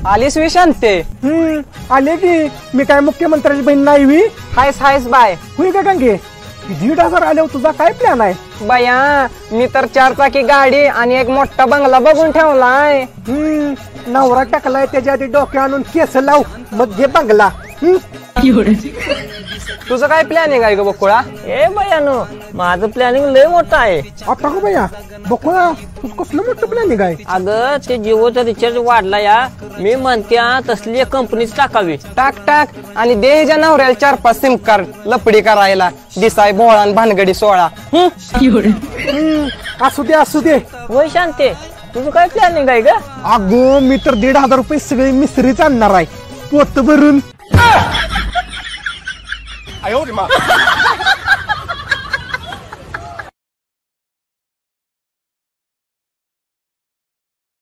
आलीस विशांते? आले की. मी काय मुख्यमंत्र्याची बहीण नाही? हायस हायस बाय. होई का गंगे? 1,500 आल्यावर तुझा काय प्लॅन आहे? बया मी तर 4 चाकी गाडी आणि एक मोठा बंगला बघून ठेवलाय. नवरा टाकलाय त्याच्या आधी डोक्या आणून केस लाव मग घे बंगला. तुझं काय प्लॅनिंग आहे ग बकुळा? ए बयानो, माझं प्लॅनिंग लय मोठं आहे. आता का बया बकुळा, तू कसलं मोठं प्लॅनिंग आहे? अगं ते जिओचा रिचार्ज वाढला या. मी म्हणते तसली एक कंपनीच टाकावी. टाक टाक आणि दे ह्याच्या नवऱ्याला 4-5 सिम कार्ड लपडी करायला. दिसाय भोळा आणि भानगडी 16. असू दे असू दे. वय शांते, तुझं काय प्लॅनिंग आहे का? अगो मी तर 1,500 रुपये सगळे मिसरीच आणणार आहे पोत भरून.